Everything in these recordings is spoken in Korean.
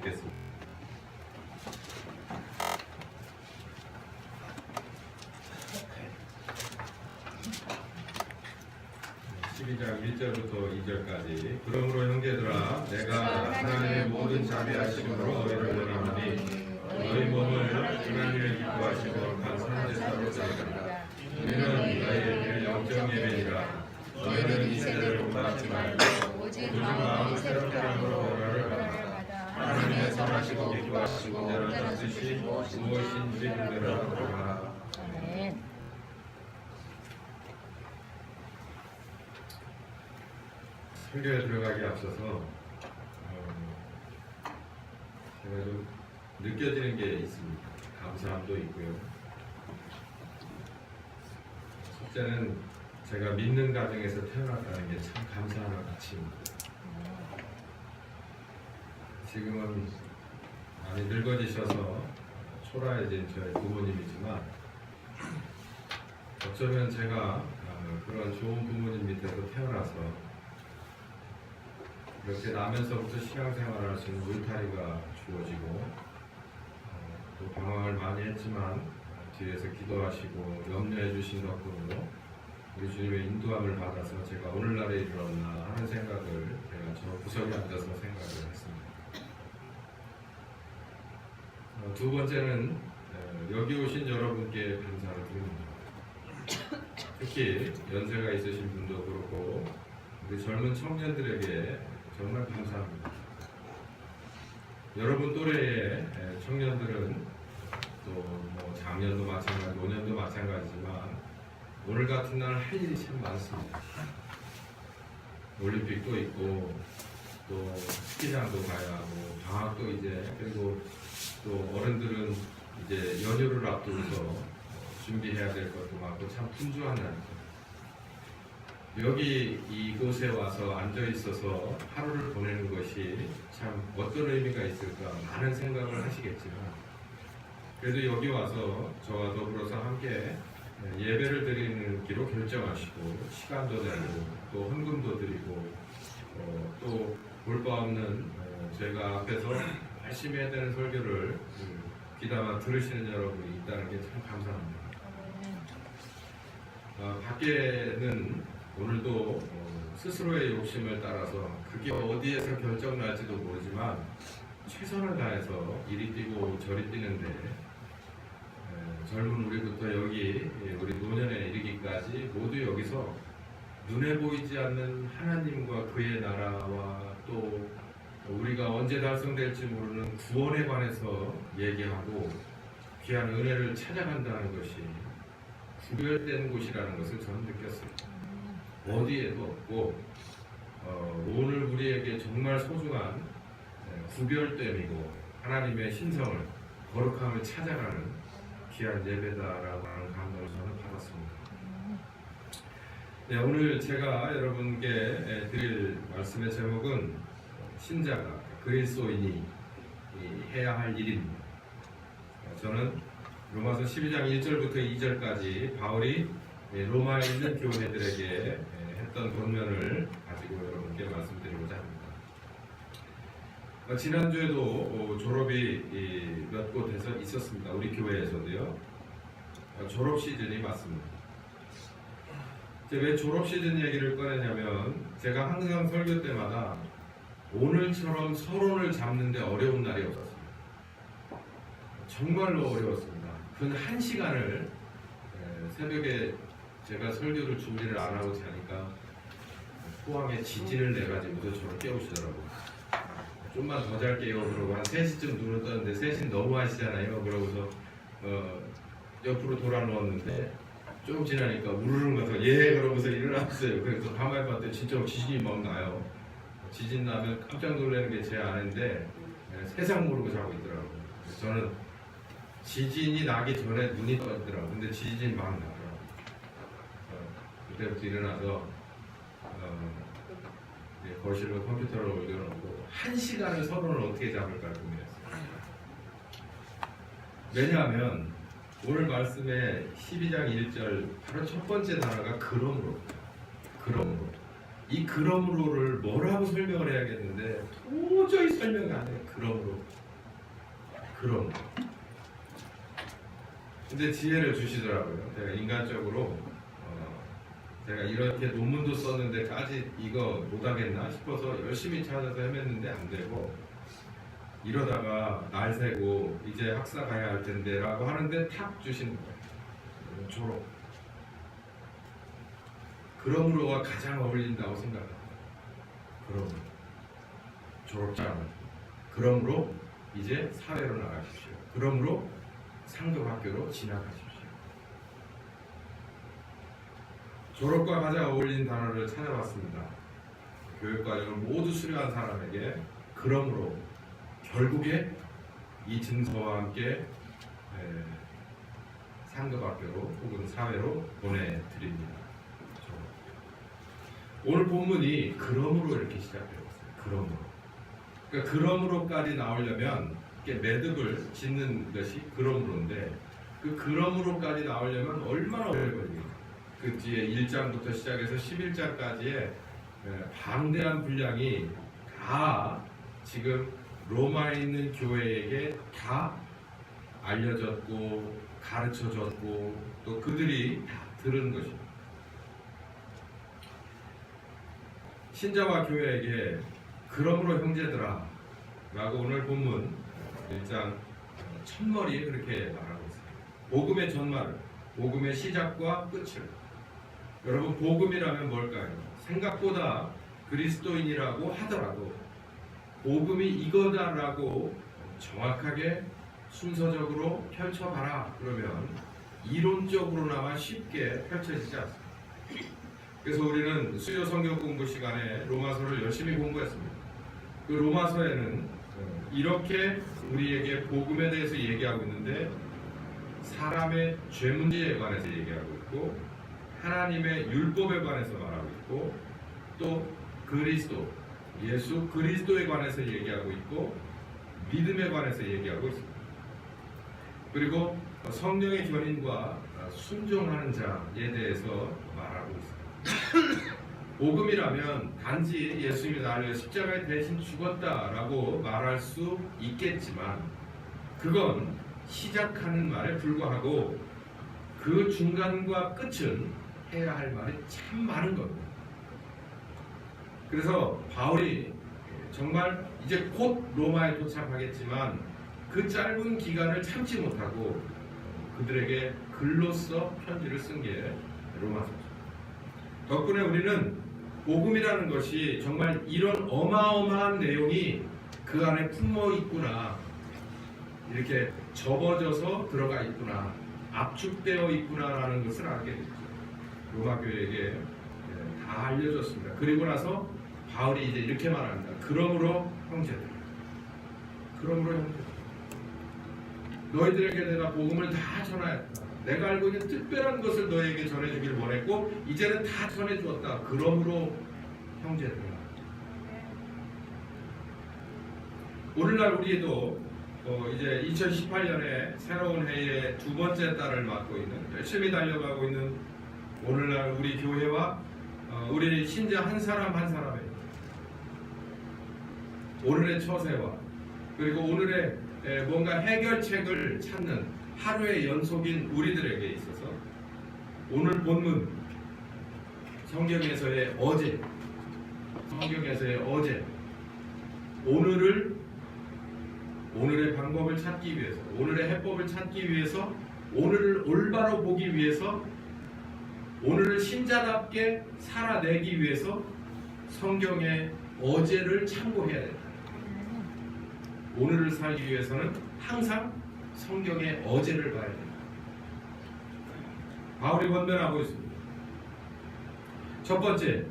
겠습니다. 12장 1절부터 2절까지 그러므로 형제들아 내가 하나님의 모든 자비하심으로 너희를 원하노니 너희 몸을 하나님의 기뻐하시고 간선한 제사로 드리라. 이는 너희의 영적 예배니라. 너희는 이 세대를 본받지 말고 오직 마음이 새롭게 함으로 변화를 받아 하나님의 선하시고 기뻐하시고 온전한 뜻이 무엇인지 분별하라 그러나. 아멘. 설교에 들어가기 앞서서 제가 좀 느껴지는 게 있습니다. 감사함도 있고요. 첫째는 제가 믿는 가정에서 태어났다는 게 참 감사하는 가치입니다. 지금은 많이 늙어지셔서 초라해진 저희 부모님이지만 어쩌면 제가 그런 좋은 부모님 밑에서 태어나서 이렇게 나면서부터 신앙생활을 할 수 있는 울타리가 주어지고 또 방황을 많이 했지만 뒤에서 기도하시고 염려해 주신 덕분으로 우리 주님의 인도함을 받아서 제가 오늘날에 이르렀나 하는 생각을 제가 저 구석에 앉아서 생각을 했습니다. 두 번째는 여기 오신 여러분께 감사를 드립니다. 특히 연세가 있으신 분도 그렇고 우리 젊은 청년들에게 정말 감사합니다. 여러분 또래의 청년들은 또 뭐 작년도 마찬가지, 노년도 마찬가지지만 오늘 같은 날 할 일이 참 많습니다. 올림픽도 있고 또 스키장도 가야 하고 방학도 이제 그리고 또 어른들은 이제 연휴를 앞두고서 준비해야 될 것도 많고 참 분주한 날이죠. 여기 이곳에 와서 앉아 있어서 하루를 보내는 것이 참 어떤 의미가 있을까 많은 생각을 하시겠지만 그래도 여기 와서 저와 더불어서 함께 예배를 드리는 기로 결정하시고 시간도 내고 또 헌금도 드리고 또 볼 바 없는 제가 앞에서 열심히 해야 되는 설교를 귀담아 들으시는 여러분이 있다는 게 참 감사합니다. 밖에는 오늘도 스스로의 욕심을 따라서 그게 어디에서 결정날지도 모르지만 최선을 다해서 이리 뛰고 저리 뛰는데 젊은 우리부터 여기 우리 노년에 이르기까지 모두 여기서 눈에 보이지 않는 하나님과 그의 나라와 또 우리가 언제 달성될지 모르는 구원에 관해서 얘기하고 귀한 은혜를 찾아간다는 것이 구별된 곳이라는 것을 저는 느꼈습니다. 어디에도 없고 오늘 우리에게 정말 소중한 구별됨이고 하나님의 신성을 거룩함을 찾아가는 귀한 예배다라고 하는 감동을 저는 받았습니다. 네, 오늘 제가 여러분께 드릴 말씀의 제목은 신자가 그리스도인이 해야 할 일입니다. 저는 로마서 12장 1절부터 2절까지 바울이 로마에 있는 교회들에게 했던 본면을 가지고 여러분께 말씀드리고자 합니다. 지난주에도 졸업이 몇 곳에서 있었습니다. 우리 교회에서도요. 졸업 시즌이 맞습니다. 왜 졸업 시즌 얘기를 꺼내냐면 제가 항상 설교 때마다 오늘처럼 서론을 잡는데 어려운 날이 없었습니다. 정말로 어려웠습니다. 그 1시간을 새벽에 제가 설교를 준비를 안 하고 자니까 포항에 지진을 내가지고도 저를 깨우시더라고요. 좀만 더 잘게요. 그러고 한 3시쯤 눈을 떴는데 3시는 너무 하시잖아요. 그러고서 옆으로 돌아 누웠는데 좀 지나니까 우르르 가서 그러고서 일어났어요. 그래서 가만히 봤더니 진짜 지진이 막 나요. 지진 나면 깜짝 놀라는 게 제 아내인데 세상 모르고 자고 있더라고요. 저는 지진이 나기 전에 눈이 떠있더라고요. 근데 지진이 막 나더라고요. 그때부터 일어나서 거실로 컴퓨터를 올려놓고 1시간을 서론을 어떻게 잡을까 고민했어요. 왜냐하면 오늘 말씀의 12장 1절 바로 첫 번째 단어가 그러므로. 이 그러므로를 뭐라고 설명을 해야겠는데 도저히 설명이 안 돼요. 그러므로. 근데 지혜를 주시더라고요. 제가 인간적으로 제가 이렇게 논문도 썼는데까지 이거 못하겠나 싶어서 열심히 찾아서 헤맸는데 안 되고, 이러다가 날 새고 이제 학사 가야 할 텐데 라고 하는데 탁 주시는 거예요. 졸업. 그러므로가 가장 어울린다고 생각합니다. 그러므로 졸업장. 그러므로 이제 사회로 나가십시오. 그러므로 상급학교로 진학하십시오. 졸업과 가장 어울리는 단어를 찾아봤습니다. 교육과정을 모두 수료한 사람에게 그러므로 결국에 이 증서와 함께 상급학교로 혹은 사회로 보내드립니다. 오늘 본문이 그러므로 이렇게 시작되어 있어요. 그러므로. 그러니까 그러므로까지 나오려면 매듭을 짓는 것이 그러므로인데, 그 그러므로까지 나오려면 얼마나 오래 걸립니까? 그 뒤에 1장부터 시작해서 11장까지의 방대한 분량이 다 지금 로마에 있는 교회에게 다 알려졌고 가르쳐졌고 또 그들이 다 들은 것입니다. 신자와 교회에게 그러므로 형제들아 라고 오늘 본문 1장 첫머리에 그렇게 말하고 있습니다. 복음의 전말을, 복음의 시작과 끝을. 여러분, 복음이라면 뭘까요? 생각보다 그리스도인이라고 하더라도 복음이 이거다라고 정확하게 순서적으로 펼쳐봐라 그러면 이론적으로나마 쉽게 펼쳐지지 않습니다. 그래서 우리는 수요 성경 공부 시간에 로마서를 열심히 공부했습니다. 그 로마서에는 이렇게 우리에게 복음에 대해서 얘기하고 있는데, 사람의 죄 문제에 관해서 얘기하고 있고, 하나님의 율법에 관해서 말하고 있고, 또 그리스도, 예수 그리스도에 관해서 얘기하고 있고, 믿음에 관해서 얘기하고 있습니다. 그리고 성령의 견인과 순종하는 자에 대해서 말하고 있습니다. 복음이라면 단지 예수님이 나를 위해 십자가에 대신 죽었다라고 말할 수 있겠지만, 그건 시작하는 말에 불과하고 그 중간과 끝은 해야 할 말이 참 많은 겁니다. 그래서 바울이 정말 이제 곧 로마에 도착하겠지만 그 짧은 기간을 참지 못하고 그들에게 글로써 편지를 쓴 게 로마서죠. 덕분에 우리는 복음이라는 것이 정말 이런 어마어마한 내용이 그 안에 품어 있구나, 이렇게 접어져서 들어가 있구나, 압축되어 있구나라는 것을 알게 됐죠. 로마 교회에게 다 알려졌습니다. 그리고 나서 바울이 이제 이렇게 말합니다. 그러므로 형제들, 너희들에게 내가 복음을 다 전하였다. 내가 알고 있는 특별한 것을 너희에게 전해주기를 원했고 이제는 다 전해주었다. 그러므로 형제들아. 오늘날 우리도 이제 2018년에 새로운 해의 두 번째 달을 맞고 있는, 열심히 달려가고 있는 오늘날 우리 교회와 우리 신자 한 사람 한 사람의 오늘의 처세와 그리고 오늘의 뭔가 해결책을 찾는 하루의 연속인 우리들에게 있어서 오늘 본문 성경에서의 어제, 오늘의 방법을 찾기 위해서, 오늘의 해법을 찾기 위해서, 오늘을 올바로 보기 위해서, 오늘을 신자답게 살아내기 위해서 성경의 어제를 참고해야 된다. 오늘을 살기 위해서는 항상 성경의 어제를 봐야 된다. 바울이 권면하고 있습니다. 첫 번째,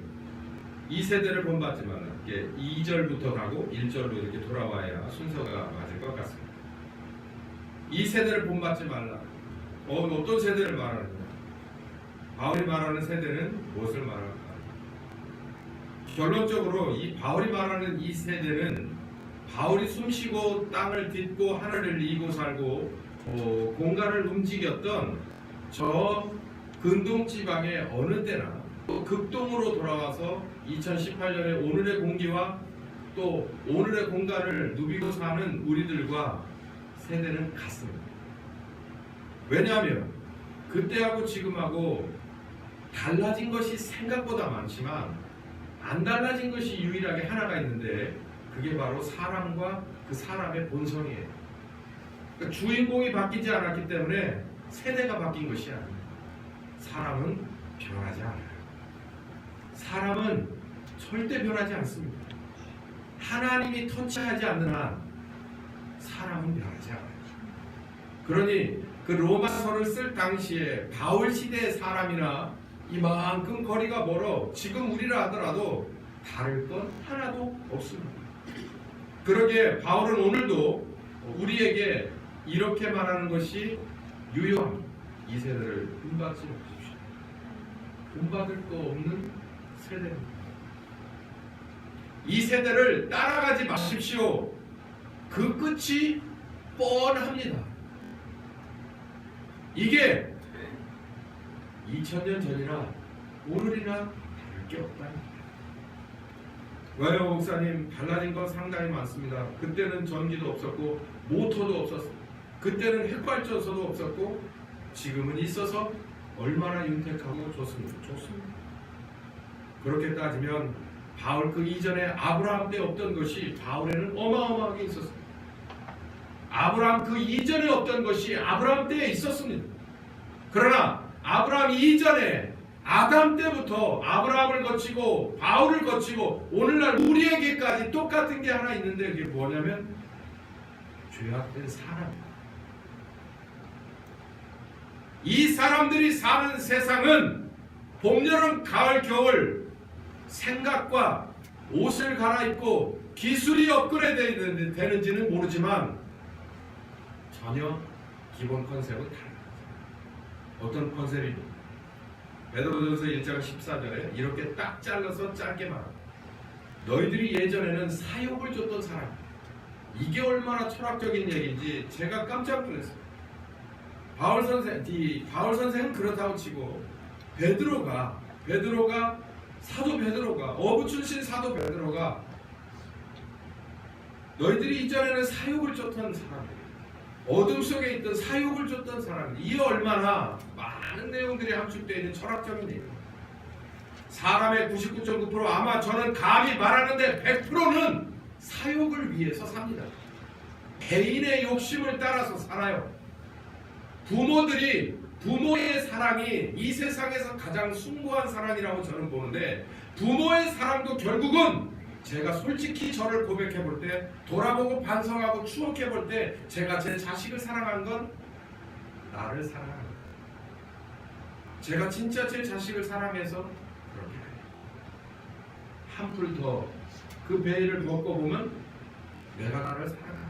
이 세대를 본받지 말라. 이게 2절부터 가고 1절로 이렇게 돌아와야 순서가 맞을 것 같습니다. 이 세대를 본받지 말라. 어떤 세대를 말하는 거야? 바울이 말하는 세대는 무엇을 말할까? 결론적으로 이 바울이 말하는 이 세대는 바울이 숨쉬고 땅을 딛고 하늘을 이고 살고 공간을 움직였던 저 근동 지방의 어느 때나 또 극동으로 돌아와서 2018년에 오늘의 공기와 또 오늘의 공간을 누비고 사는 우리들과 세대는 같습니다. 왜냐하면 그때하고 지금하고 달라진 것이 생각보다 많지만 안 달라진 것이 유일하게 하나가 있는데 그게 바로 사람과 그 사람의 본성이에요. 그러니까 주인공이 바뀌지 않았기 때문에 세대가 바뀐 것이 아니에요. 사람은 변하지 않아요. 사람은 절대 변하지 않습니다. 하나님이 터치하지 않는 한 사람은 변하지 않아요. 그러니 그 로마서를 쓸 당시에 바울 시대의 사람이나 이만큼 거리가 멀어 지금 우리라 하더라도 다를 건 하나도 없습니다. 그러기에 바울은 오늘도 우리에게 이렇게 말하는 것이 유효합니다. 이 세대를 본받지 마십시오. 본받을 거 없는 세대입니다. 이 세대를 따라가지 마십시오. 그 끝이 뻔합니다. 이게 2000년 전이나 오늘이나 다를 게 없다니. 왜요 목사님? 달라진 건 상당히 많습니다. 그때는 전기도 없었고 모터도 없었어요. 그때는 핵발전소도 없었고 지금은 있어서 얼마나 윤택하고 좋습니다. 그렇게 따지면 바울 그 이전에 아브라함 때 없던 것이 바울에는 어마어마하게 있었습니다. 아브라함 그 이전에 없던 것이 아브라함 때에 있었습니다. 그러나 아브라함 이전에 아담 때부터 아브라함을 거치고 바울을 거치고 오늘날 우리에게까지 똑같은 게 하나 있는데 그게 뭐냐면 죄악된 사람입니다. 이 사람들이 사는 세상은 봄, 여름, 가을, 겨울 생각과 옷을 갈아입고 기술이 업그레이드 되는지는 모르지만 전혀 기본 컨셉은 달라요. 어떤 컨셉입니까? 베드로전서 1장 14절에 이렇게 딱 잘라서 짧게 말합니다. 너희들이 예전에는 사욕을 줬던 사람. 이게 얼마나 철학적인 얘기인지 제가 깜짝 놀랐어요. 바울 선생은 그렇다고 치고 베드로가 사도 베드로가 어부 출신 사도 베드로가 너희들이 이전에는 사욕을 줬던 사람들, 어둠 속에 있던 사욕을 줬던 사람들, 이 얼마나 많은 내용들이 함축되어 있는 철학적인 내용. 사람의 99.9% 아마 저는 감히 말하는데 100%는 사욕을 위해서 삽니다. 개인의 욕심을 따라서 살아요. 부모의 사랑이 이 세상에서 가장 숭고한 사랑이라고 저는 보는데 부모의 사랑도 결국은 제가 솔직히 저를 고백해 볼 때 돌아보고 반성하고 추억해 볼 때 제가 제 자식을 사랑한 건 나를 사랑한 거예요. 제가 진짜 제 자식을 사랑해서 그렇게 해요. 한풀 더 그 베일을 벗고보면 내가 나를 사랑한다.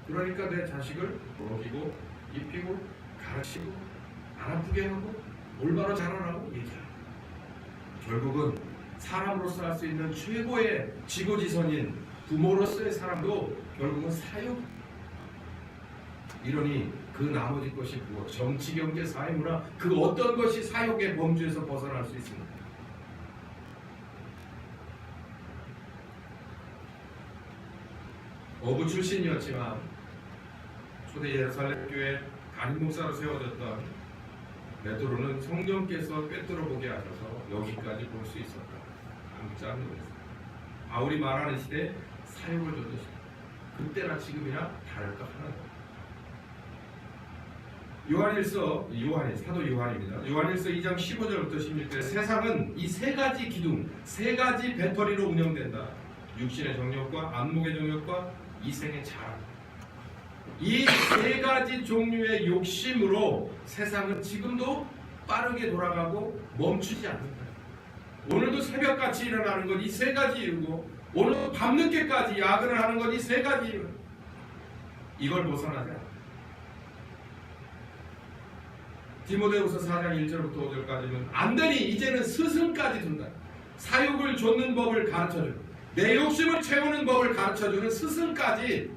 그러니까 내 자식을 먹이고 입히고 가르치고 안 아프게 하고 올바로 자라라고 얘기하고 결국은 사람으로서 할 수 있는 최고의 지고지선인 부모로서의 사랑도 결국은 사육. 이러니 그 나머지 것이 무엇? 정치, 경제, 사회, 문화 그 어떤 것이 사육의 범주에서 벗어날 수 있습니까? 어부 출신이었지만 초대 예루살렘 교회 담임 목사로 세워졌던 베드로는 성령께서 꿰뚫어 보게 하셔서 여기까지 볼 수 있었다. 깜짝 놀랐습니다. 바울이 말하는 시대에 사욕을 줬던 시대. 그때나 지금이나 다를 것 하나다. 사도 요한입니다. 요한일서 2장 15절부터 16절. 세상은 이 세 가지 기둥, 세 가지 배터리로 운영된다. 육신의 정욕과 안목의 정욕과 이생의 자랑. 이 세 가지 종류의 욕심으로 세상은 지금도 빠르게 돌아가고 멈추지 않는다. 오늘도 새벽같이 일어나는 건 이 세 가지 이유고 오늘도 밤늦게까지 야근을 하는 건 이 세 가지 이유. 이걸 벗어나지 않아. 디모데후서 4장 1절부터 5절까지는 안되니 이제는 스승까지 둔다. 사욕을 좇는 법을 가르쳐주는, 내 욕심을 채우는 법을 가르쳐주는 스승까지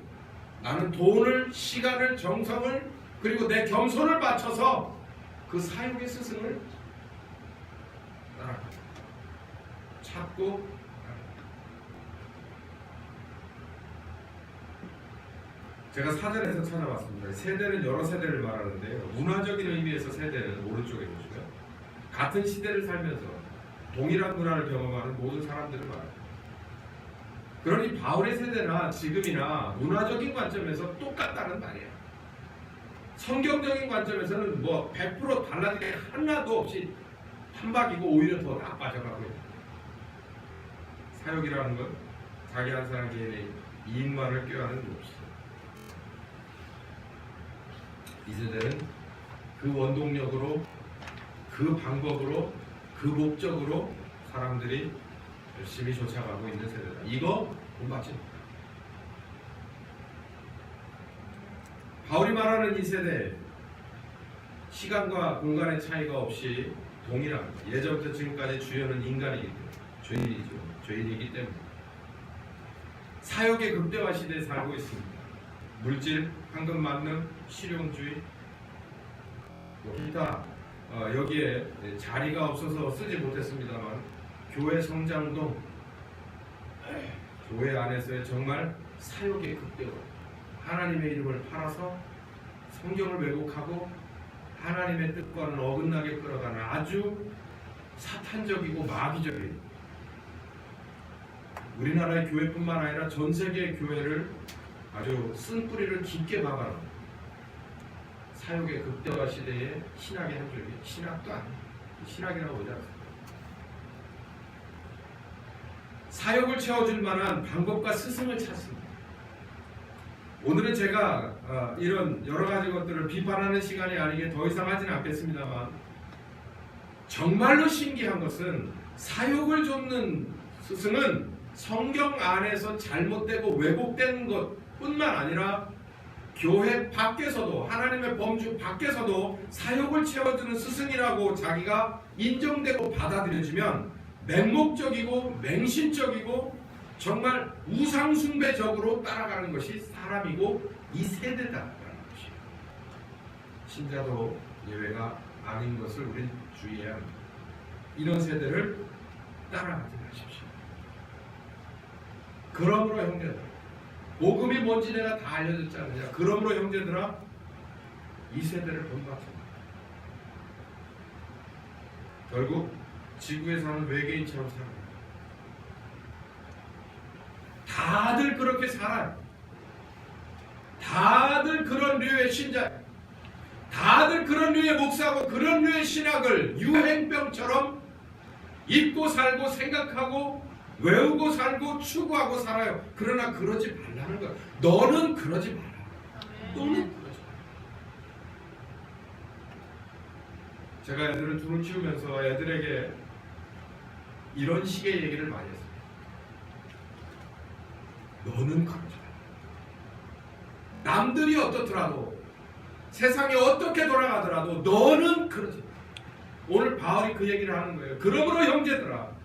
나는 돈을, 시간을, 정성을 그리고 내 겸손을 바쳐서 그 사욕의 스승을 따라간다. 찾고 제가 사전에서 찾아봤습니다. 세대는 여러 세대를 말하는데요. 문화적인 의미에서 세대는 오른쪽에 보시면 같은 시대를 살면서 동일한 문화를 경험하는 모든 사람들을 말합니다. 그러니 바울의 세대나 지금이나 문화적인 관점에서 똑같다는 말이에요. 성경적인 관점에서는 뭐 100% 달라진 게 하나도 없이 판박이고 오히려 더 나빠져가고 있는 사역이라는 건 자기 한 사람 개인의 이익만을 꾀하는 몫이죠. 이 세대는 그 원동력으로, 그 방법으로, 그 목적으로 사람들이 열심히 쫓아가고 있는 세대다. 이거 본받지. 바울이 말하는 이 세대, 시간과 공간의 차이가 없이 동일합니다. 예전부터 지금까지 주연은 인간이기 때문에, 죄인이기 때문에 사역의 극대화 시대에 살고 있습니다. 물질, 황금 만능, 실용주의, 기타 여기에 자리가 없어서 쓰지 못했습니다만 교회 성장도 교회 안에서의 정말 사역의 극대화, 하나님의 이름을 팔아서 성경을 왜곡하고 하나님의 뜻과는 어긋나게 끌어가는 아주 사탄적이고 마귀적인, 우리나라의 교회뿐만 아니라 전 세계의 교회를 아주 쓴뿌리를 깊게 박아놓은 사역의 극대화 시대의 신학의 한 줄기, 신학도 아니에요. 신학이라고 보지 않습니다. 사역을 채워줄 만한 방법과 스승을 찾습니다. 오늘은 제가 이런 여러 가지 것들을 비판하는 시간이 아니기에 더 이상 하지는 않겠습니다만, 정말로 신기한 것은 사역을 돕는 스승은 성경 안에서 잘못되고 왜곡된 것뿐만 아니라 교회 밖에서도, 하나님의 범주 밖에서도 사역을 채워주는 스승이라고 자기가 인정되고 받아들여지면 맹목적이고 맹신적이고 정말 우상숭배적으로 따라가는 것이 사람이고 이 세대다라는 것이에요. 신자도 예외가 아닌 것을 우리는 주의해야 합니다. 이런 세대를 따라가지 마십시오. 그러므로 형제들, 복음이 뭔지 내가 다 알려줬지 않느냐. 그러므로 형제들아, 이 세대를 본받자. 결국 지구에 사는 외계인처럼 살아요. 다들 그렇게 살아요. 다들 그런 류의 신자, 다들 그런 류의 목사고 그런 류의 신학을 유행병처럼 입고 살고 생각하고 외우고 살고 추구하고 살아요. 그러나 그러지 말라는 거야. 너는 그러지 마라. 너는 그러지 마라. 제가 애들을 둘을 키우면서 애들에게 이런 식의 얘기를 많이 했어요. 너는 그러지 마라. 남들이 어떻더라도, 세상이 어떻게 돌아가더라도 너는 그러지 마라. 오늘 바울이 그 얘기를 하는 거예요. 그러므로 형제들아,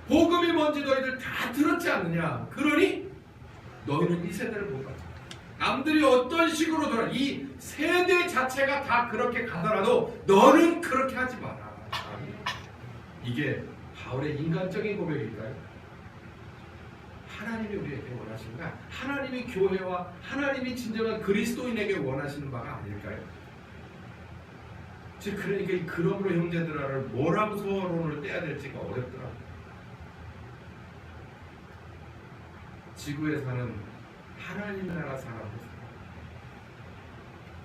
복음이 뭔지 너희들 다 들었지 않느냐. 그러니 너희는 이 세대를 못 봐. 남들이 어떤 식으로 돌아, 이 세대 자체가 다 그렇게 가더라도 너는 그렇게 하지 마라. 이게 바울의 인간적인 고백일까요? 하나님이 우리에게 원하시는 거, 하나님이 교회와 하나님이 진정한 그리스도인에게 원하시는 바가 아닐까요? 즉 그러니까 이 그러므로 형제들아를 뭐라고 서론을 떼야 될지가 어렵더라고요. 지구에 사는 하나님 나라 사람들,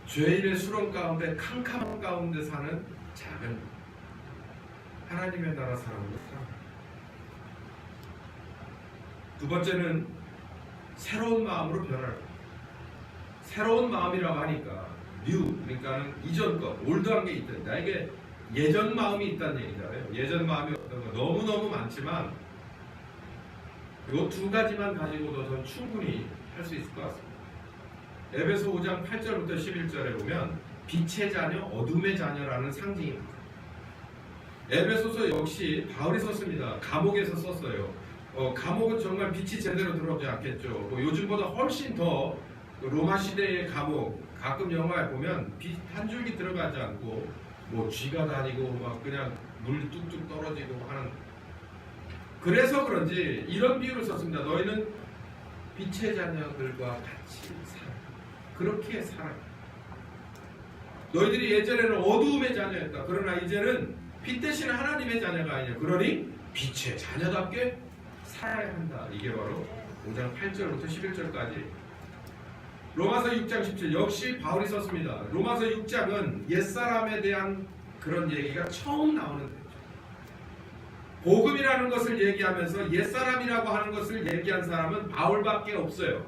죄인의 수렁 가운데 캄캄한 가운데 사는 작은 하나님의 나라 사람들. 두 번째는 새로운 마음으로 변화를. 새로운 마음이라고 하니까 뉴, 그러니까는 이전 것, 올드한 게 있다. 나에게 예전 마음이 있다는 얘기잖아요. 예전 마음이 어떤 거 너무너무 많지만 이 두 가지만 가지고도 전 충분히 할 수 있을 것 같습니다. 에베소 5장 8절부터 11절에 보면 빛의 자녀, 어둠의 자녀라는 상징입니다. 에베소서 역시 바울이 썼습니다. 감옥에서 썼어요. 감옥은 정말 빛이 제대로 들어오지 않겠죠. 요즘보다 훨씬 더 로마 시대의 감옥, 가끔 영화에 보면 빛 한 줄기 들어가지 않고 쥐가 다니고 막 그냥 물 뚝뚝 떨어지고 하는 그래서 그런지 이런 비유를 썼습니다. 너희는 빛의 자녀들과 같이 살아. 그렇게 살아. 너희들이 예전에는 어두움의 자녀였다. 그러나 이제는 빛 대신 하나님의 자녀가 아니냐. 그러니 빛의 자녀답게 살아야 한다. 이게 바로 5장 8절부터 11절까지 로마서 6장 17 역시 바울이 썼습니다. 로마서 6장은 옛사람에 대한 그런 얘기가 처음 나오는 데죠. 복음이라는 것을 얘기하면서 옛사람이라고 하는 것을 얘기한 사람은 바울밖에 없어요.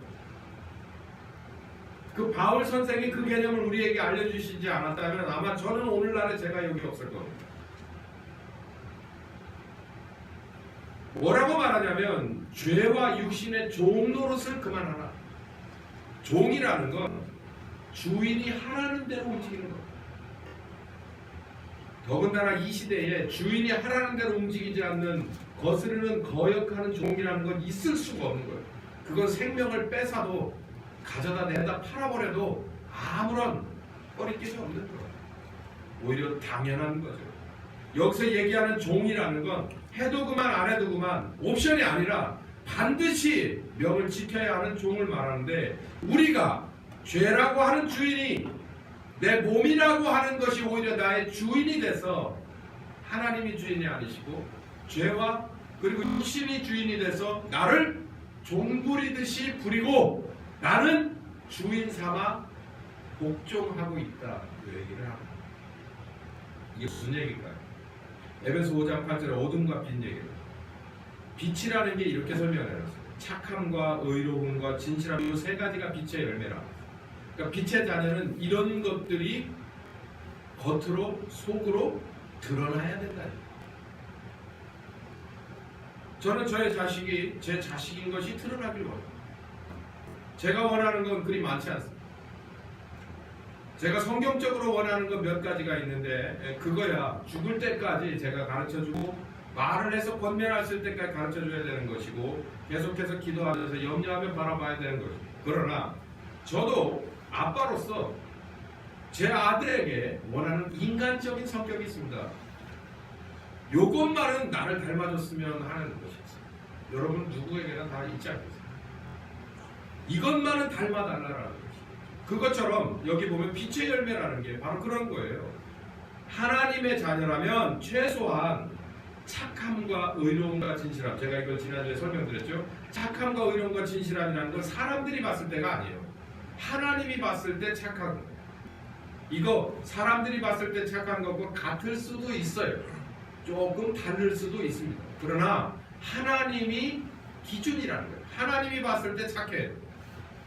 그 바울 선생이 그 개념을 우리에게 알려주시지 않았다면 아마 저는 오늘날에 제가 여기 없을 겁니다. 뭐라고 말하냐면 죄와 육신의 종 노릇을 그만하라. 종이라는 건 주인이 하라는 대로 움직이는 것. 더군다나 이 시대에 주인이 하라는 대로 움직이지 않는 거스르는 거역하는 종이라는 건 있을 수가 없는 거예요. 그건 생명을 뺏어도 가져다 내다 팔아버려도 아무런 꺼리낌이 없는 거예요. 오히려 당연한 거죠. 여기서 얘기하는 종이라는 건 해도 그만 안 해도 그만 옵션이 아니라 반드시 명을 지켜야 하는 종을 말하는데 우리가 죄라고 하는 주인이 내 몸이라고 하는 것이 오히려 나의 주인이 돼서 하나님이 주인이 아니시고 죄와 그리고 육신이 주인이 돼서 나를 종부리듯이 부리고 나는 주인 삼아 복종하고 있다. 그 얘기를 합니다. 이게 무슨 얘기일까요? 에베소 5장 8절에 어둠과 빛 얘기를 빛이라는 게 이렇게 설명해놨어요. 착함과 의로움과 진실함 이 세 가지가 빛의 열매라. 그러니까 빛의 자녀는 이런 것들이 겉으로 속으로 드러나야 된다. 저는 저의 자식이 제 자식인 것이 드러나길 원해요. 제가 원하는 건 그리 많지 않습니다. 제가 성경적으로 원하는 건 몇 가지가 있는데 그거야 죽을 때까지 제가 가르쳐주고 말을 해서 권면할 때까지 가르쳐줘야 되는 것이고 계속해서 기도하면서 염려하며 바라봐야 되는 것이고 그러나 저도 아빠로서 제 아들에게 원하는 인간적인 성격이 있습니다. 요것만은 나를 닮아줬으면 하는 것이 있습니다. 여러분 누구에게나 다 있지 않겠습니까? 이것만은 닮아달라는 것이 그것처럼 여기 보면 빛의 열매라는 게 바로 그런 거예요. 하나님의 자녀라면 최소한 착함과 의로움과 진실함 제가 이걸 지난주에 설명드렸죠. 착함과 의로움과 진실함이라는 건 사람들이 봤을 때가 아니에요. 하나님이 봤을 때 착한 거. 이거 사람들이 봤을 때 착한 것과 같을 수도 있어요. 조금 다를 수도 있습니다. 그러나 하나님이 기준이라는 거예요. 하나님이 봤을 때 착해야 돼요.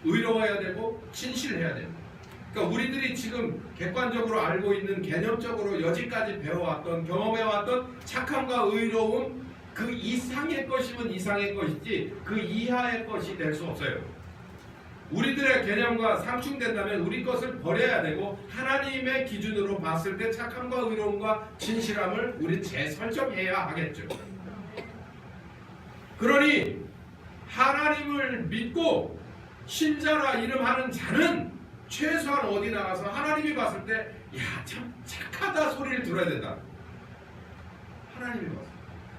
의로워야 되고 진실해야 됩니다. 그러니까 우리들이 지금 객관적으로 알고 있는 개념적으로 여지까지 배워왔던 경험해왔던 착함과 의로움 그 이상의 것이면 이상의 것이지 그 이하의 것이 될 수 없어요. 우리들의 개념과 상충된다면 우리 것을 버려야 되고 하나님의 기준으로 봤을 때 착함과 의로움과 진실함을 우리 재설정해야 하겠죠. 그러니 하나님을 믿고 신자라 이름하는 자는 최소한 어디 나가서 하나님이 봤을 때 야, 참 착하다 소리를 들어야 된다. 하나님이 봤을 때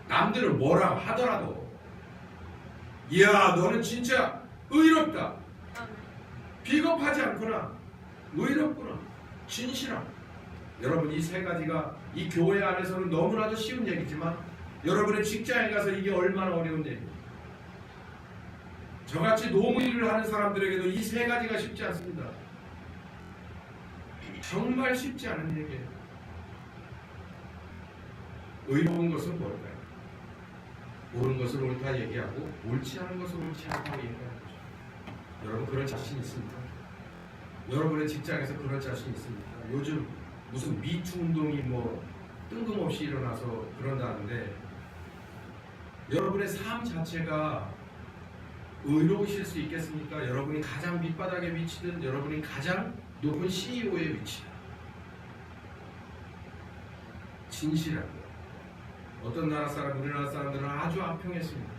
남들은 뭐라 하더라도 이야 너는 진짜 의롭다. 비겁하지 않구나. 의롭구나. 진실함. 여러분 이 세 가지가 이 교회 안에서는 너무나도 쉬운 얘기지만 여러분의 직장에 가서 이게 얼마나 어려운 얘기입니다. 저같이 노무 일을 하는 사람들에게도 이 세 가지가 쉽지 않습니다. 정말 쉽지 않은 얘기예요. 의로운 것은 뭘까요? 옳은 것을 옳다 얘기하고 옳지 않은 것을 옳지 않다고 얘기하는 거죠. 여러분 그런 자신 있습니까? 여러분의 직장에서 그런 자신 있습니까? 요즘 무슨 미투 운동이 뭐 뜬금없이 일어나서 그런다는데 여러분의 삶 자체가 의로우실 수 있겠습니까? 여러분이 가장 밑바닥에 위치든 여러분이 가장 높은 CEO에 위치든 진실하고 어떤 나라 사람, 우리나라 사람들은 아주 아평했습니다.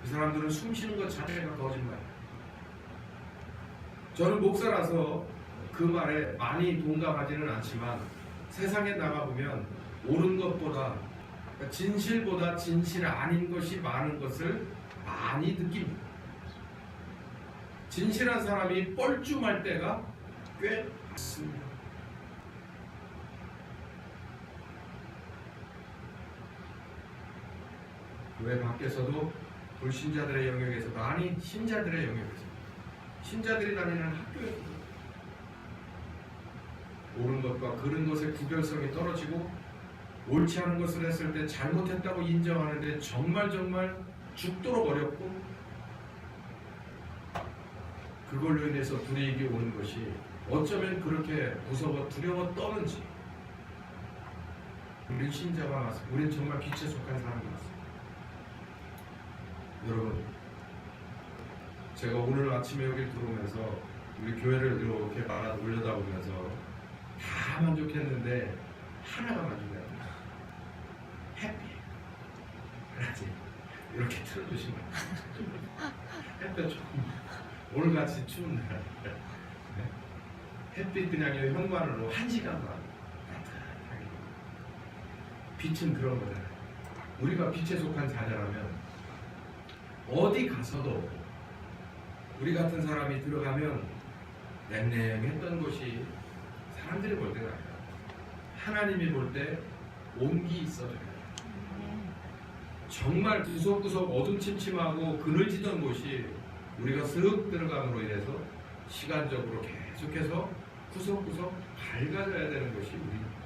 그 사람들은 숨 쉬는 것 자체가 거짓말이에요. 저는 목사라서 그 말에 많이 동감하지는 않지만 세상에 나가보면 옳은 것보다 그러니까 진실보다 진실 아닌 것이 많은 것을 많이 느낍니다. 진실한 사람이 뻘쭘할 때가 꽤 많습니다. 교회 밖에서도 불신자들의 영역에서도 아니 신자들의 영역에서 신자들이 다니는 학교에서도 옳은 것과 그른 것의 구별성이 떨어지고 옳지 않은 것을 했을 때 잘못했다고 인정하는데 정말 죽도록 어렵고 그걸로 인해서 불이익이 오는 것이 어쩌면 그렇게 무서워 두려워 떠는지 우린 신자가 맞습니다. 우린 정말 빛에 속한 사람이 맞습니다. 여러분, 제가 오늘 아침에 여기 들어오면서 우리 교회를 이렇게 올려다보면서 다 만족했는데 하나가 만족이 안 돼요. 해피. 그렇지. 이렇게 틀어주시면 햇볕 조금 오늘같이 추운 날 햇빛 그냥 이 현관으로 1시간만 따뜻하게 빛은 그런 거잖아요. 우리가 빛에 속한 자녀라면 어디 가서도 우리 같은 사람이 들어가면 냉랭했던 곳이 사람들이 볼 때가 아니라 하나님이 볼 때 온기 있어져요. 정말 구석구석 어둠침침하고 그늘지던 곳이 우리가 쓱 들어감으로 인해서 시간적으로 계속해서 구석구석 밝아져야 되는 것이 우리입니다.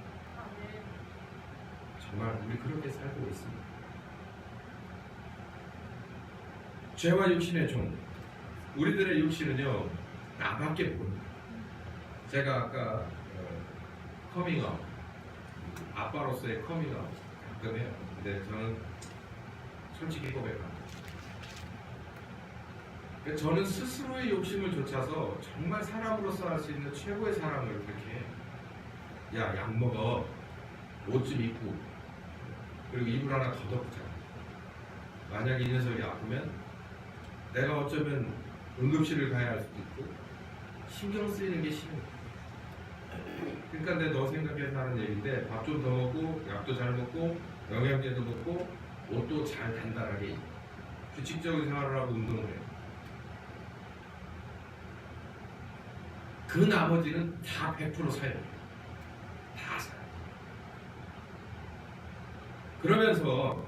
정말 우리 그렇게 살고 있습니다. 죄와 육신의 종, 우리들의 육신은요 나밖에 모릅니다. 제가 아까 커밍아웃, 아빠로서의 커밍아웃 가끔 해요. 근데 저는 솔직히 고백합니다. 저는 스스로의 욕심을 좇아서 정말 사람으로서 할 수 있는 최고의 사랑을 그렇게 해요. 야, 약 먹어, 옷 좀 입고, 그리고 이불 하나 더 덮자. 만약에 이 녀석이 아프면 내가 어쩌면 응급실을 가야 할 수도 있고 신경 쓰이는 게 싫어요. 그러니까 너 생각해서 하는 얘기인데 밥 좀 더 먹고 약도 잘 먹고 영양제도 먹고 옷도 잘 단단하게 규칙적인 생활을 하고 운동을 해요. 그 나머지는 다 100% 사요. 다 사요. 그러면서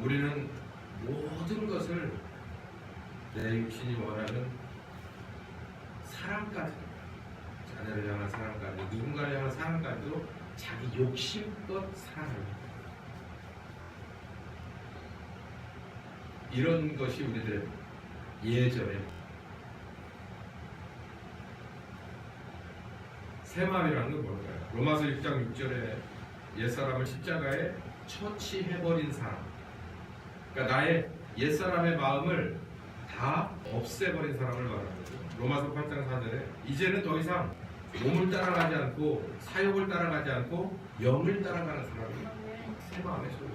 우리는 모든 것을 내 육신이 원하는 사랑까지, 자녀를 향한 사랑까지, 누군가를 향한 사랑까지도 자기 욕심껏 사랑합니다. 이런 것이 우리들의 예전에 새 마음이라는 건 뭘까요? 로마서 6장 6절에 옛사람을 십자가에 처치해버린 사람, 그러니까 나의 옛사람의 마음을 다 없애버린 사람을 말하는 거죠. 로마서 8장 4절에 이제는 더 이상 몸을 따라가지 않고 사욕을 따라가지 않고 영을 따라가는 사람이 새 마음의 소유.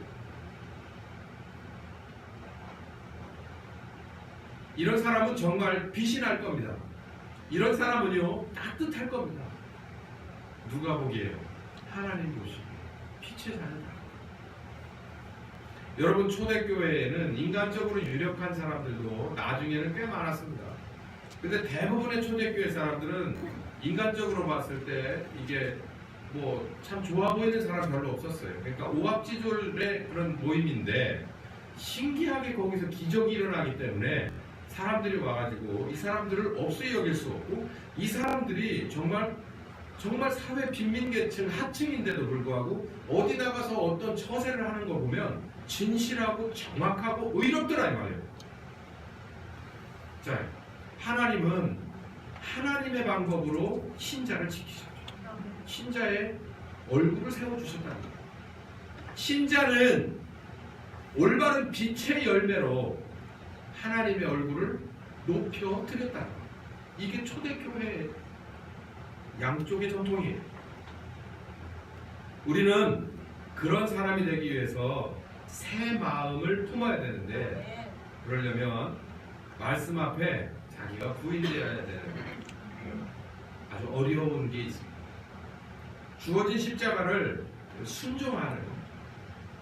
이런 사람은 정말 빛이 날 겁니다. 이런 사람은요 따뜻할 겁니다. 누가 보기에요? 하나님 보시고 빛의 자녀다. 여러분, 초대교회에는 인간적으로 유력한 사람들도 나중에는 꽤 많았습니다. 근데 대부분의 초대교회 사람들은 인간적으로 봤을 때 이게 뭐 참 좋아 보이는 사람 별로 없었어요. 그러니까 오합지졸의 그런 모임인데 신기하게 거기서 기적이 일어나기 때문에 사람들이 와가지고 이 사람들을 없이 여길 수 없고, 이 사람들이 정말 사회 빈민계층 하층인데도 불구하고 어디 나가서 어떤 처세를 하는 거 보면 진실하고 정확하고 의롭더라 이 말이에요. 자, 하나님은 하나님의 방법으로 신자를 지키셨죠. 신자의 얼굴을 세워주셨다는 거예요. 신자는 올바른 빛의 열매로 하나님의 얼굴을 높여 드렸다는 거예요. 이게 초대교회의 양쪽의 전통이에요. 우리는 그런 사람이 되기 위해서 새 마음을 품어야 되는데, 그러려면 말씀 앞에 자기가 부인되어야 되는 아주 어려운 게 있습니다. 주어진 십자가를 순종하는,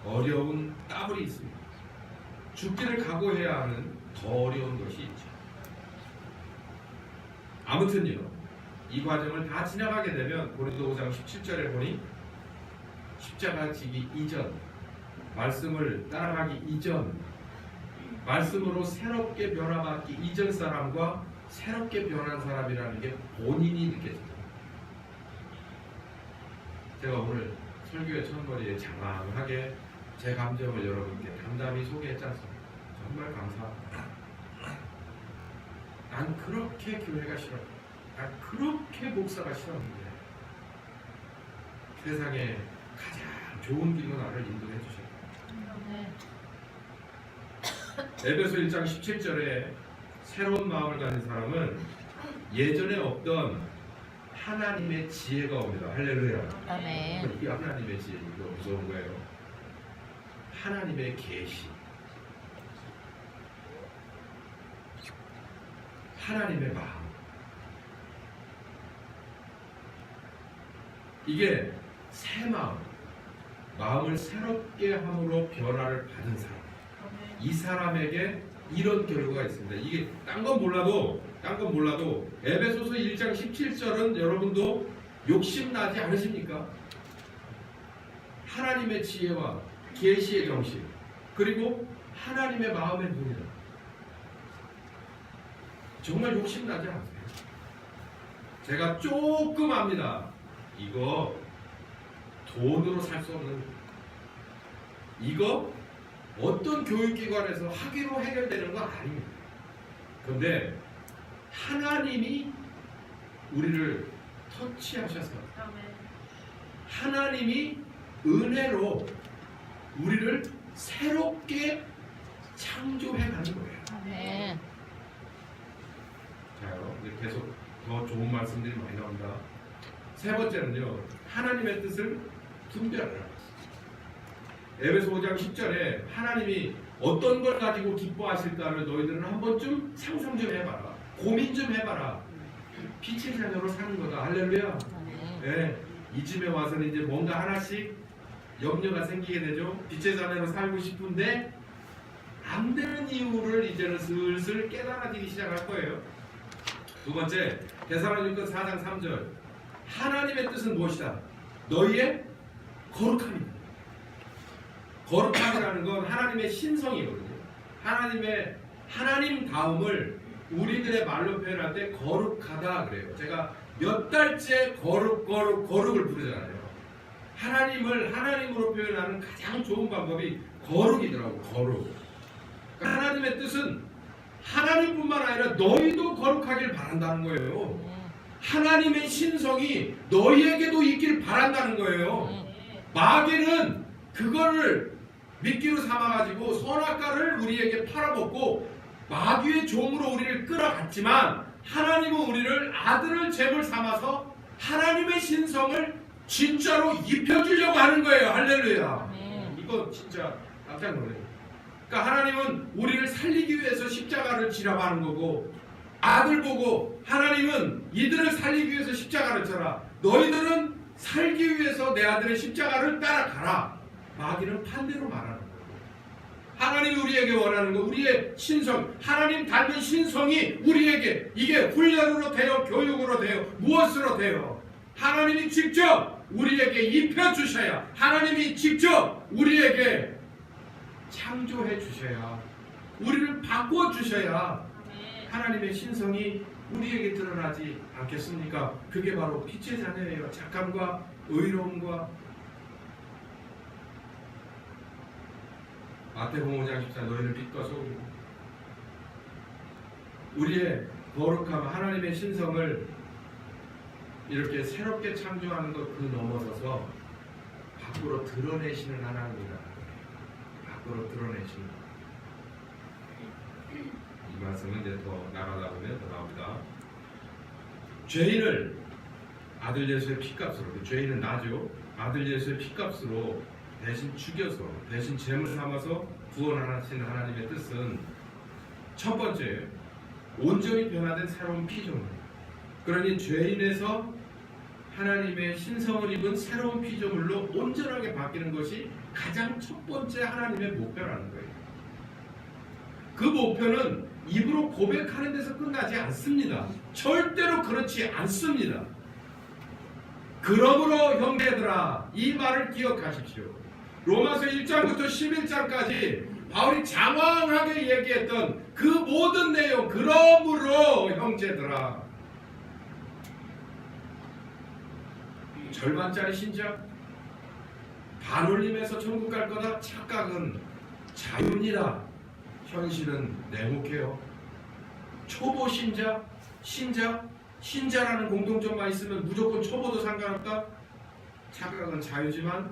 어려운 따블이 있습니다. 죽기를 각오해야 하는 더 어려운 것이 있죠. 아무튼요, 이 과정을 다 지나가게 되면 고린도 5장 17절에 보니 십자가 지기 이전, 말씀을 따라가기 이전, 말씀으로 새롭게 변화받기 이전 사람과 새롭게 변한 사람이라는 게 본인이 느껴집니다. 제가 오늘 설교의 첫머리에 장황하게 제 감정을 여러분께 담담히 소개했지 않습니까? 정말 감사합니다. 난 그렇게 교회가 싫어. 난 그렇게 목사가 싫었는데 세상에 가장 좋은 길로 나를 인도해 주셨다. 에베소 1장 17절에 새로운 마음을 가진 사람은 예전에 없던 하나님의 지혜가 옵니다. 할렐루야. 아멘. 이 하나님의 지혜, 이거 무서운 거예요. 하나님의 계시, 하나님의 마음, 이게 새 마음, 마음을 새롭게 함으로 변화를 받은 사람, 이 사람에게 이런 결과가 있습니다. 이게 딴 건 몰라도 에베소서 1장 17절은 여러분도 욕심나지 않으십니까? 하나님의 지혜와 계시의 정신, 그리고 하나님의 마음의 눈이다. 정말 욕심나지 않으세요? 제가 조금 압니다. 이거 돈으로 살 수 없는, 이거 어떤 교육기관에서 학위로 해결되는 건 아닙니다. 그런데 하나님이 우리를 터치하셔서 하나님이 은혜로 우리를 새롭게 창조해 가는 거예요. 아멘. 자요, 이제 계속 더 좋은 말씀들이 많이 나온다. 세 번째는요, 하나님의 뜻을 분별하라. 에베소 5장 10절에 하나님이 어떤 걸 가지고 기뻐하실까를 너희들은 한 번쯤 상상 좀 해봐라. 고민 좀 해봐라. 빛의 자녀로 사는 거다. 할렐루야. 네, 이쯤에 와서는 이제 뭔가 하나씩 염려가 생기게 되죠. 빛의 자녀로 살고 싶은데 안 되는 이유를 이제는 슬슬 깨달아지기 시작할 거예요. 두 번째, 데살로니가 4장 3절. 하나님의 뜻은 무엇이다? 너희의 거룩함이다. 거룩함이라는 건 하나님의 신성이거든요. 하나님 다음을 우리들의 말로 표현할 때 거룩하다 그래요. 제가 몇 달째 거룩을 부르잖아요. 하나님을 하나님으로 표현하는 가장 좋은 방법이 거룩이더라고. 거룩. 그러니까 하나님의 뜻은 하나님뿐만 아니라 너희도 거룩하길 바란다는 거예요. 하나님의 신성이 너희에게도 있길 바란다는 거예요. 마귀는 그거를 미끼로 삼아가지고 선악과를 우리에게 팔아먹고 마귀의 종으로 우리를 끌어갔지만, 하나님은 우리를 아들을 제물 삼아서 하나님의 신성을 진짜로 입혀주려고 하는 거예요. 할렐루야. 이거 진짜 깜짝 놀라요. 그러니까 하나님은 우리를 살리기 위해서 십자가를 지라고 하는 거고, 아들 보고 하나님은 이들을 살리기 위해서 십자가를 져라. 너희들은 살기 위해서 내 아들의 십자가를 따라가라. 마귀는 반대로 말하는 거예요. 하나님이 우리에게 원하는 거, 우리의 신성, 하나님 닮은 신성이 우리에게, 이게 훈련으로 돼요, 교육으로 돼요, 무엇으로 돼요? 하나님이 직접 우리에게 입혀주셔야, 하나님이 직접 우리에게 창조해 주셔야, 우리를 바꿔주셔야 하나님의 신성이 우리에게 드러나지 않겠습니까? 그게 바로 빛의 자녀예요. 착함과 의로움과. 마태복음 5장 14 너희는 빛과 소금이고. 우리의 거룩함, 하나님의 신성을 이렇게 새롭게 창조하는 것 그 넘어서서 밖으로 드러내시는 하나님이다. 밖으로 드러내시는. 이 말씀은 이제 더 나가다 보면 더 나옵니다. 죄인을 아들 예수의 피값으로, 죄인은 나죠. 아들 예수의 피값으로 대신 죽여서, 대신 제물 삼아서 구원하시는 하나님의 뜻은 첫 번째, 온전히 변화된 새로운 피조물. 그러니 죄인에서 하나님의 신성을 입은 새로운 피조물로 온전하게 바뀌는 것이 가장 첫 번째 하나님의 목표라는 거예요. 그 목표는 입으로 고백하는 데서 끝나지 않습니다. 절대로 그렇지 않습니다. 그러므로 형제들아, 이 말을 기억하십시오. 로마서 1장부터 11장까지 바울이 장황하게 얘기했던 그 모든 내용, 그러므로 형제들아, 절반짜리 신작, 반올림에서 천국 갈 거다. 착각은 자유입니다. 현실은 냉혹해요. 초보 신자라는 공통점만 있으면 무조건 초보도 상관없다. 착각은 자유지만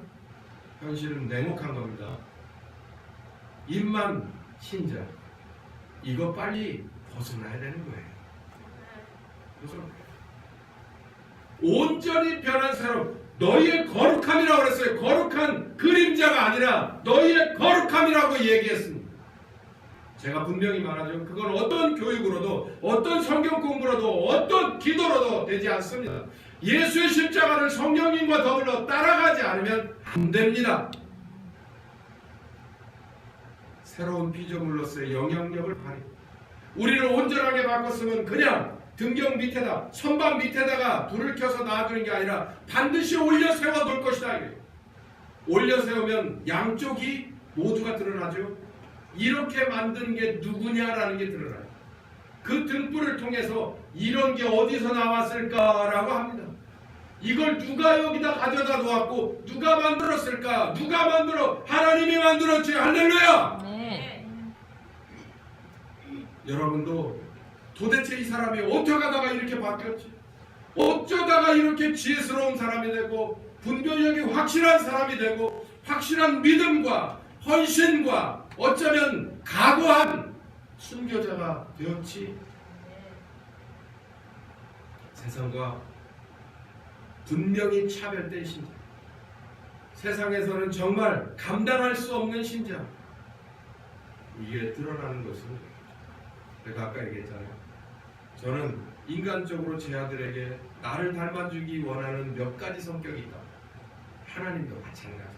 현실은 냉혹한 겁니다. 입만 신자, 이거 빨리 벗어나야 되는 거예요. 그래서 온전히 변한 사람, 너희의 거룩함이라고 그랬어요. 거룩한 그림자가 아니라 너희의 거룩함이라고 얘기했습니다. 제가 분명히 말하죠. 그건 어떤 교육으로도, 어떤 성경 공부로도, 어떤 기도로도 되지 않습니다. 예수의 십자가를 성령님과 더불어 따라가지 않으면 안 됩니다. 새로운 피조물로서의 영향력을 발휘. 우리를 온전하게 바꿨으면 그냥 등경 밑에다, 선반 밑에다가 불을 켜서 놔두는 게 아니라 반드시 올려 세워 놓을 것이다. 올려 세우면 양쪽이 모두가 드러나죠. 이렇게 만드는 게 누구냐라는 게 드러나요. 그 등불을 통해서 이런 게 어디서 나왔을까라고 합니다. 이걸 누가 여기다 가져다 놓았고 누가 만들었을까? 누가 만들어? 하나님이 만들었지. 할렐루야. 네. 여러분도 도대체 이 사람이 어떻게 하다가 이렇게 바뀌었지? 어쩌다가 이렇게 지혜스러운 사람이 되고 분별력이 확실한 사람이 되고 확실한 믿음과 헌신과 어쩌면 각오한 순교자가 되었지? 세상과 분명히 차별된 신자, 세상에서는 정말 감당할 수 없는 신자, 이게 드러나는 것은 제가 아까 얘기했잖아요. 저는 인간적으로 제 아들에게 나를 닮아주기 원하는 몇 가지 성격이 있다. 하나님도 마찬가지.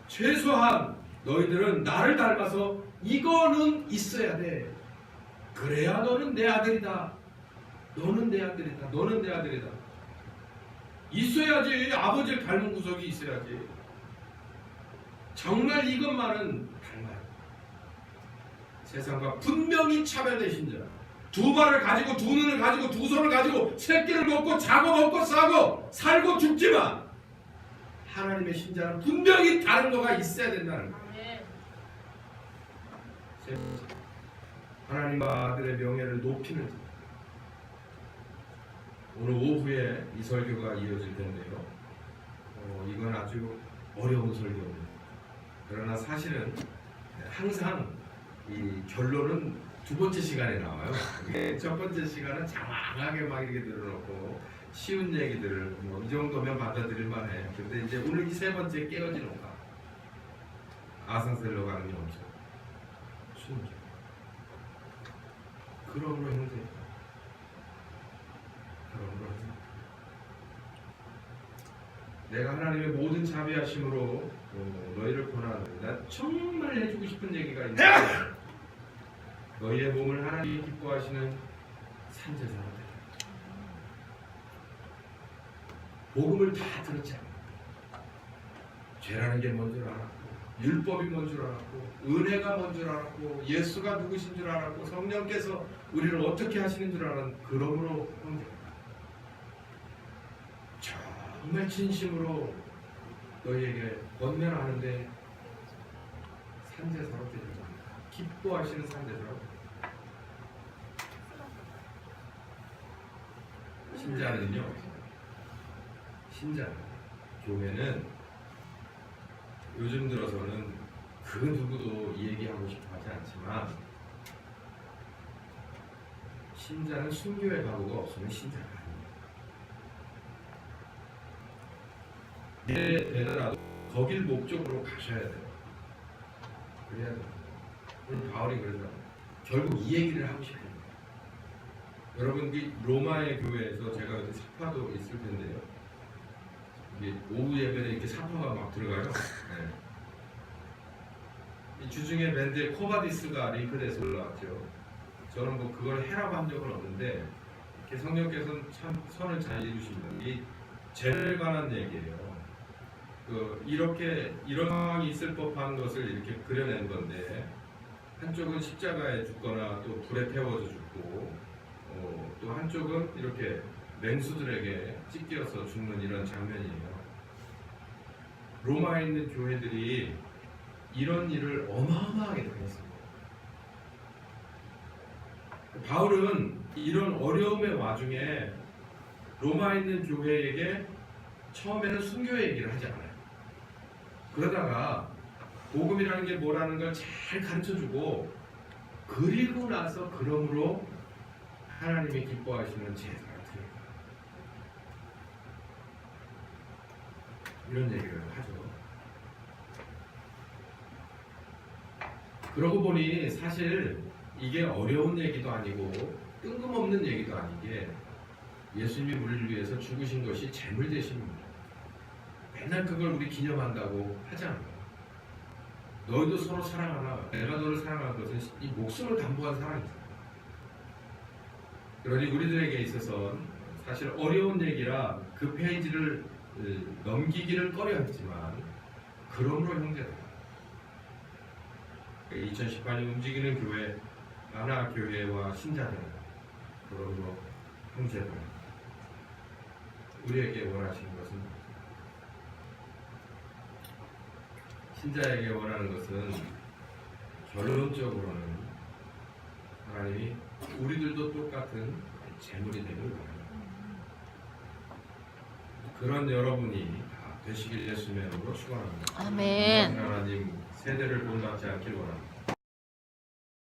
최소한 너희들은 나를 닮아서 이거는 있어야 돼. 그래야 너는 내 아들이다. 너는 내 아들이다. 너는 내 아들이다. 있어야지. 아버지를 닮은 구석이 있어야지. 정말 이것만은 닮아요. 세상과 분명히 차별된 신자. 두 발을 가지고 두 눈을 가지고 두 손을 가지고 새끼를 먹고 자고 먹고 싸고 살고 죽지만 하나님의 신자는 분명히 다른 거가 있어야 된다는 거예요. 세 번째, 하나님과 아들의 명예를 높이는 자. 오늘 오후에 이 설교가 이어질 텐데요. 이건 아주 어려운 설교입니다. 그러나 사실은 항상 이 결론은 두 번째 시간에 나와요. 첫 번째 시간은 장황하게 막 이렇게 들어놓고 쉬운 얘기들을 이 정도면 받아들일 만해. 근데 이제 오늘 이 세 번째 깨어지는 거. 아사셀로 가는 영성. 순교. 그러므로 형제. 그러므로 내가 하나님의 모든 자비하심으로 너희를 권하노니 나 정말 해주고 싶은 얘기가 있는데 너희의 몸을 하나님이 기뻐하시는 산제사가 되라. 복음을 다 들었잖아. 죄라는 게 뭔 줄 알았고 율법이 뭔 줄 알았고 은혜가 뭔 줄 알았고 예수가 누구신 줄 알았고 성령께서 우리를 어떻게 하시는 줄 알았는. 그러므로 형제 정말 진심으로 너희에게 권면하는데 산제사로 되는 겁니다. 기뻐하시는 산제사로. 신자는 교회는 요즘 들어서는 그 누구도 얘기하고 싶어 하지 않지만 신자는 순교의 각오가 없으면 신자가 아닙니다. 미래에 되더라도 거길 목적으로 가셔야 돼요. 그래야 돼요. 바울이 그러더라고요. 결국 이 얘기를 하고 싶은 거예요. 여러분 이 로마의 교회에서 제가 그때 사파도 있을 텐데요. 이게 오후 예배에 이렇게 사파가 막 들어가요. 네. 이 주중에 밴드에 코바디스가 링크돼서 올라왔죠. 저는 뭐 그걸 해라고 한 적은 없는데 이렇게 성령께서는 참 선을 잘 이루십니다. 이 죄에 관한 얘기예요. 이렇게 이런 상황이 있을 법한 것을 이렇게 그려낸 건데 한쪽은 십자가에 죽거나 또 불에 태워져 죽고 또 한쪽은 이렇게 맹수들에게 찢겨서 죽는 이런 장면이에요. 로마에 있는 교회들이 이런 일을 어마어마하게 당했습니다. 바울은 이런 어려움의 와중에 로마에 있는 교회에게 처음에는 순교 얘기를 하지 않아요. 그러다가 복음이라는 게 뭐라는 걸 잘 가르쳐주고 그리고 나서 그러므로 하나님이 기뻐하시는 제사를 드립니다. 이런 얘기를 하죠. 그러고 보니 사실 이게 어려운 얘기도 아니고 뜬금없는 얘기도 아니게 예수님이 우리를 위해서 죽으신 것이 재물 되십니다. 맨날 그걸 우리 기념한다고 하지 않아요. 너희도 서로 사랑하라. 내가 너를 사랑한 것은 이 목숨을 담보한 사랑이다. 그러니 우리들에게 있어서 사실 어려운 얘기라 그 페이지를 넘기기를 꺼려했지만 그러므로 형제들 2018년 움직이는 교회 하나 교회와 신자들 그러므로 형제들 우리에게 원하시는 것은 신자에게 원하는 것은 결론적으로는 하나님이 우리들도 똑같은 재물이 되길 원합니다. 그런 여러분이 다 되시길 예수님의 이름으로 축원합니다. 아멘. 하나님 세대를 본받지 않길 원합니다.